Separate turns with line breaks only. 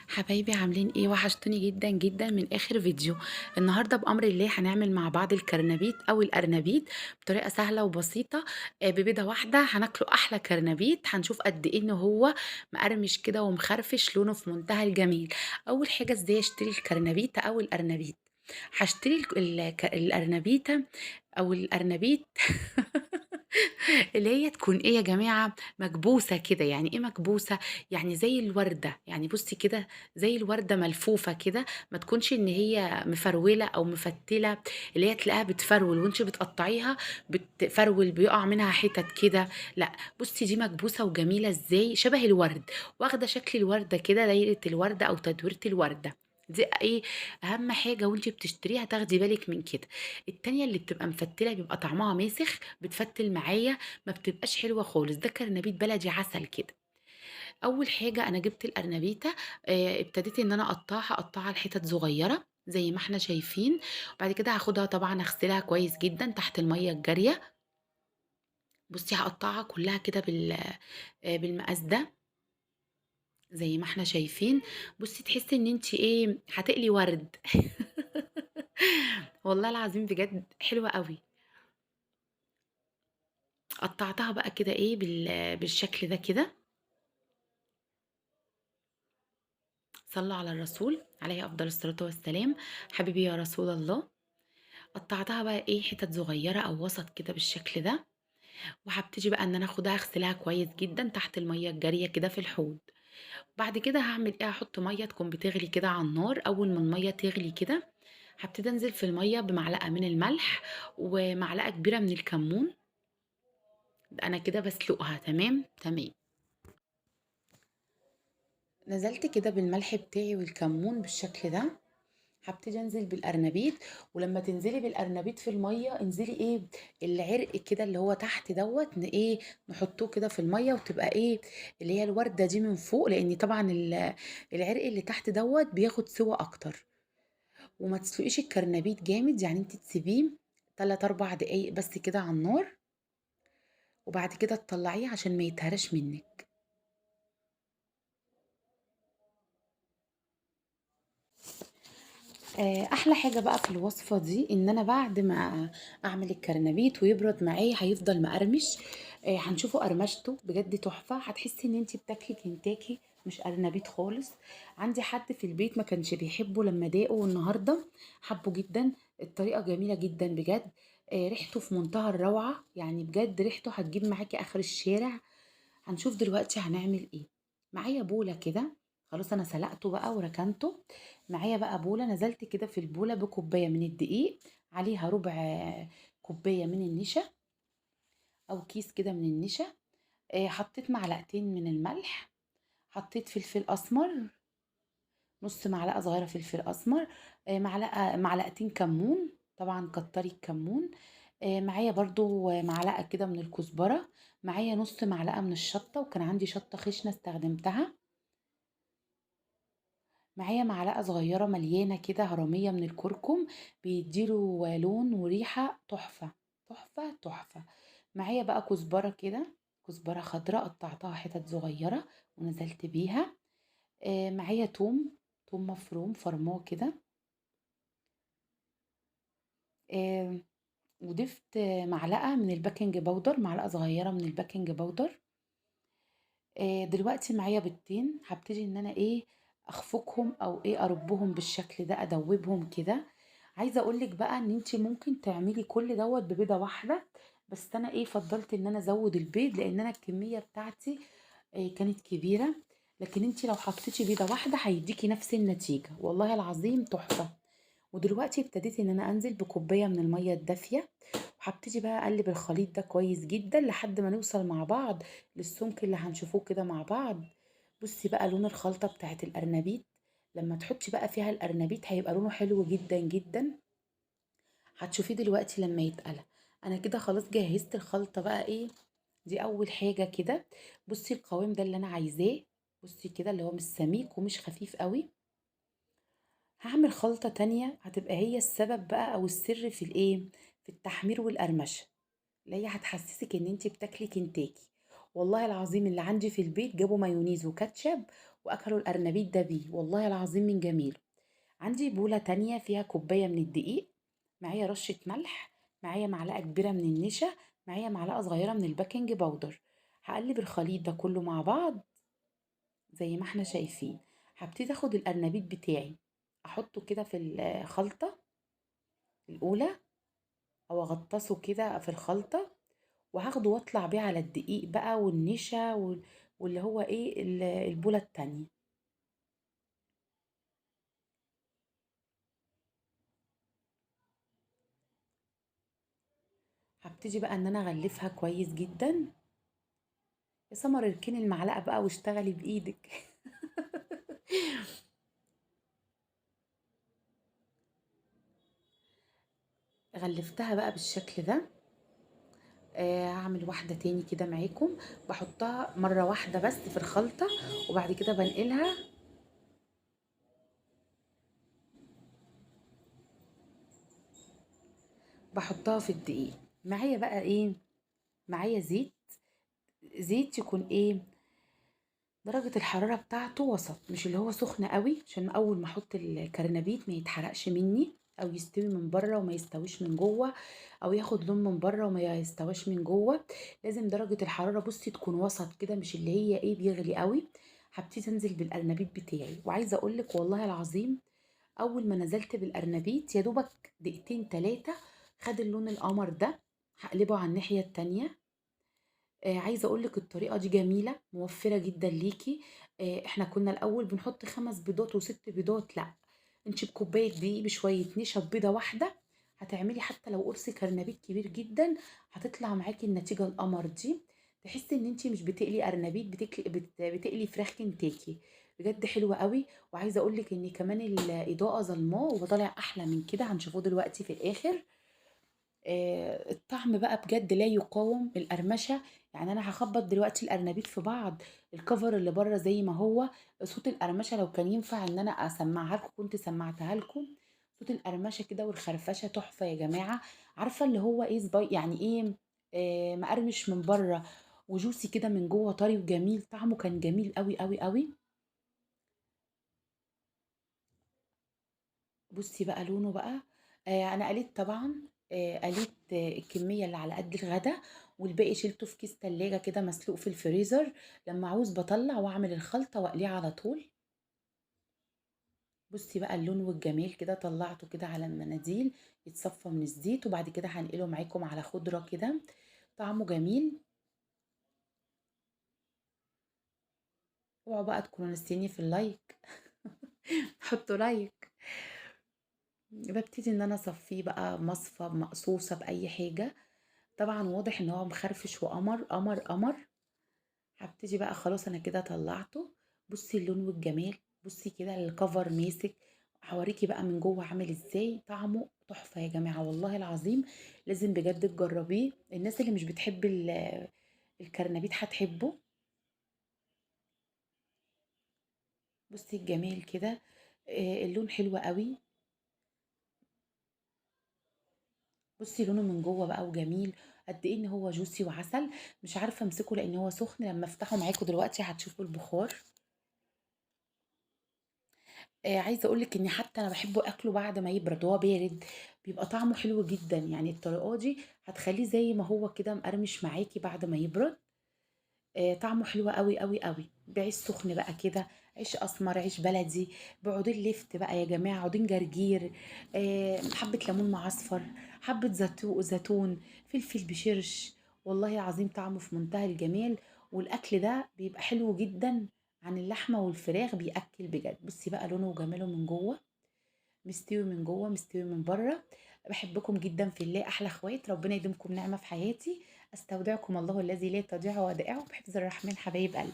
حبايبي عاملين ايه؟ وحشتوني جدا جدا من اخر فيديو. النهارده بامر الله هنعمل مع بعض الكرنبيت او الارنبيت بطريقه سهله وبسيطه. ببيضه واحده هناكله احلى كرنبيت. هنشوف قد ايه ان هو مقرمش كده ومخرفش، لونه في منتهى الجميل. اول حاجه ازاي اشتري الكرنبيت او الارنبيت؟ هشتري الارنبيته او الارنبيت اللي هي تكون ايه يا جماعة؟ مكبوسة كده. يعني ايه مكبوسة؟ يعني زي الوردة، يعني بصي كده، زي الوردة ملفوفة كده. ما تكونش ان هي مفرولة او مفتلة، اللي هي تلاقيها بتفرول وانت بتقطعيها بتفرول بيقع منها حتت كده. لا، بصي دي مكبوسة وجميلة ازاي، شبه الورد، واخدة شكل الوردة كده، دايرة الوردة او تدويرة الوردة. دي ايه اهم حاجة وانت بتشتريها تاخدي بالك من كده. التانية اللي بتبقى مفتلة بيبقى طعمها ماسخ، بتفتل معايا، ما بتبقاش حلوه خالص. ده كرنبيت بلدي عسل كده. اول حاجه انا جبت الارنبيته، ابتديت ان انا اقطعها لحتت صغيره زي ما احنا شايفين. وبعد كده هاخدها طبعا اغسلها كويس جدا تحت الميه الجاريه. بصي هقطعها كلها كده بالمقاس ده زي ما احنا شايفين. بصي تحسي ان انت ايه، هتقلي ورد. والله العظيم بجد حلوه قوي. قطعتها بقى كده ايه بالشكل ده كده. صلى على الرسول عليه افضل الصلاه والسلام. حبيبي يا رسول الله. قطعتها بقى ايه حتت صغيره او وسط كده بالشكل ده. وهبتدي بقى ان انا اخدها اغسلها كويس جدا تحت الميه الجاريه كده في الحوض. بعد كده هعمل ايه؟ هحط ميه تكون بتغلي كده على النار. اول ما الميه تغلي كده هبتدي انزل في الميه بمعلقه من الملح ومعلقه كبيره من الكمون. انا كده بسلقها. تمام تمام. نزلت كده بالملح بتاعي والكمون بالشكل ده. هبتدي انزل بالارنبيت. ولما تنزلي بالارنبيت في الميه انزلي ايه، العرق كده اللي هو تحت دوت ايه، نحطوه كده في الميه وتبقى ايه، اللي هي الورده دي من فوق، لان طبعا العرق اللي تحت دوت بياخد سوا اكتر. وما تسلقيش الكرنبيت جامد، يعني انت تسيبيه 3 4 دقايق بس كده على النار. وبعد كده تطلعيه عشان ما يتهرش منك. احلى حاجه بقى في الوصفه دي ان انا بعد ما اعمل الكرنبيت ويبرد معايا هيفضل مقرمش. هنشوفه قرمشته بجد تحفه، هتحسي ان انتي بتاكلي كنتاكي مش ارنبيت خالص. عندي حد في البيت ما كانش بيحبه، لما داقه والنهارده حبه جدا. الطريقه جميله جدا بجد. ريحته في منتهى الروعه، يعني بجد ريحته هتجيب معاكي اخر الشارع. هنشوف دلوقتي هنعمل ايه. معايا بولة كده، خلاص انا سلقته بقى وركنته. معايا بقى بولة، نزلت كده في البولة بكوباية من الدقيق، عليها ربع كوباية من النشا او كيس كده من النشا. حطيت معلقتين من الملح. حطيت فلفل اسمر، نص معلقة صغيرة فلفل اسمر. معلقتين كمون، طبعا كتري الكمون. معايا برضو معلقة كده من الكزبرة. معايا نص معلقة من الشطة، وكان عندي شطة خشنة استخدمتها. معايا معلقة صغيرة مليانة كده هرمية من الكركم، بيديله لون وريحة تحفة تحفة تحفة. معايا بقى كزبرة كده، كزبرة خضراء قطعتها حتت صغيرة ونزلت بيها. معايا توم، توم مفروم فرماه كده. آه، وضفت معلقة من الباكنج باودر، معلقة صغيرة من الباكنج باودر. دلوقتي معايا بيضتين، هبتدي ان انا ايه، اخفقهم او ايه اربهم بالشكل ده، ادوبهم كده. عايزه اقولك بقى ان انت ممكن تعملي كل دوت ببيضه واحده، بس انا ايه فضلت ان انا ازود البيض لان انا الكميه بتاعتي كانت كبيره. لكن انت لو حطيتي بيضه واحده هيديكي نفس النتيجه، والله العظيم تحفه. ودلوقتي ابتديت ان انا انزل بكوبايه من الميه الدافيه. وهبتدي بقى اقلب الخليط ده كويس جدا لحد ما نوصل مع بعض للسمك اللي هنشوفوه كده مع بعض. بصي بقى لون الخلطه بتاعت الارنبيت، لما تحطي بقى فيها الارنبيت هيبقى لونه حلو جدا جدا. هتشوفيه دلوقتي لما يتقلى. انا كده خلاص جهزت الخلطه بقى ايه. دي اول حاجه كده. بصي القوام ده اللي انا عايزاه، بصي كده اللي هو مش سميك ومش خفيف قوي. هعمل خلطة تانية هتبقى هي السبب بقى او السر في الايه، في التحمير والقرمشة، اللي هي هتحسسك ان انتي بتاكلي كنتاكي. والله العظيم اللي عندي في البيت جابوا مايونيز وكاتشب واكلوا الارنبيط ده بيه، والله العظيم من جميل. عندي بولة تانية فيها كوباية من الدقيق، معايا رشة ملح، معايا معلقة كبيرة من النشا، معايا معلقة صغيرة من الباكنج باودر. هقلب الخليط ده كله مع بعض زي ما احنا شايفين. هبتدي اخد الارنبيط بتاعي، احطه كده في الخلطة الاولى، او اغطسه كده في الخلطة، وهاخده واطلع بيه على الدقيق بقى والنشا واللي هو ايه البولة التانية. هبتدي بقى ان انا اغلفها كويس جدا. يا سمر اركني المعلقة بقى واشتغلي بايدك. غلفتها بقى بالشكل ده. هعمل واحدة تاني كده معاكم، بحطها مرة واحدة بس في الخلطة، وبعد كده بنقلها. بحطها في الدقيق. معايا بقى ايه؟ معايا زيت. زيت يكون ايه، درجة الحرارة بتاعته وسط، مش اللي هو سخن قوي عشان اول ما احط الكرنبيت ما يتحرقش مني، او يستوي من بره وما يستويش من جوه، او ياخد لون من بره وما يستويش من جوه. لازم درجة الحرارة بصي تكون وسط كده، مش اللي هي ايه بيغلي قوي. هبتدي انزل بالارنبيت بتاعي، وعايزه اقول لك والله العظيم اول ما نزلت بالارنبيت يا دوبك دقيقتين تلاتة خد اللون القمر ده. هقلبه على الناحية التانية. عايزه اقول لك الطريقه دي جميله موفره جدا ليكي. احنا كنا الاول بنحط 5 بيضات و6 بيضات، لا، انت بكوبايه دقيق بشويه نشا بيضه واحده هتعملي حتى لو قرص كرنبيت كبير جدا، هتطلع معاكي النتيجه القمر دي. تحسي ان انت مش بتقلي ارنبيت، بتقلي فراخ كنتاكي. بجد حلوه قوي. وعايزه اقول لك ان كمان الاضاءه ظلماه وطالع احلى من كده، هنشوفوه دلوقتي في الاخر. الطعم بقى بجد لا يقاوم القرمشة. يعني انا هخبط دلوقتي الارنبيط في بعض، الكفر اللي بره زي ما هو. صوت القرمشة لو كان ينفع ان انا اسمعها لكم كنت سمعتها لكم. صوت القرمشة كده والخرفشة تحفة يا جماعة. عارفة اللي هو ايه يعني ايه، مقرمش من بره وجوسي كده من جوه، طري وجميل، طعمه كان جميل قوي قوي قوي. بصي بقى لونه بقى. انا قليت طبعا. قليت الكميه اللي على قد الغدا، والباقي شيلته في كيس تلاجة كده مسلوق في الفريزر. لما عاوز بطلع واعمل الخلطه واقليه على طول. بصي بقى اللون والجمال كده، طلعته كده على المناديل يتصفى من الزيت، وبعد كده هنقله معاكم على خضره كده. طعمه جميل. اوعوا بقى تكونوا ناسيني في اللايك. حطوا لايك. ببتدي ان انا اصفيه بقى مصفى مقصوصه باي حاجه. طبعا واضح ان هو مخرفش وقمر قمر قمر. هبتدي بقى خلاص انا كده طلعته. بصي اللون والجمال، بصي كده الكفر ماسك. هوريكي بقى من جوه عامل ازاي، طعمه تحفة يا جماعة والله العظيم. لازم بجد تجربيه. الناس اللي مش بتحب الكرنبيت هتحبه. بصي الجمال كده. اللون حلو قوي. بصي لونه من جوه بقى وجميل. قد ايه ان هو جوسي وعسل. مش عارفه امسكه لان هو سخن، لما افتحه معاكم دلوقتي هتشوفوا البخار. عايزه اقول لك اني حتى انا بحبه اكله بعد ما يبرد وهو بارد، بيبقى طعمه حلو جدا. يعني الطريقه دي هتخليه زي ما هو كده مقرمش معاكي بعد ما يبرد. طعمه حلو قوي قوي قوي بعيش سخن بقى كده. عيش اسمر، عيش بلدي، بعودين لفت بقى يا جماعه، عودين جرجير، حبه ليمون معصفر، حبه زيتون، فلفل بشرش. والله العظيم طعمه في منتهى الجمال. والاكل ده بيبقى حلو جدا عن اللحمه والفراخ، بياكل بجد. بصي بقى لونه وجماله من جوه، مستوي من جوه مستوي من بره. بحبكم جدا في الله، احلى اخوات، ربنا يديمكم نعمه في حياتي. استودعكم الله الذي لا تضيع ودائعه، بحفظ الرحمن حبايب قلبي.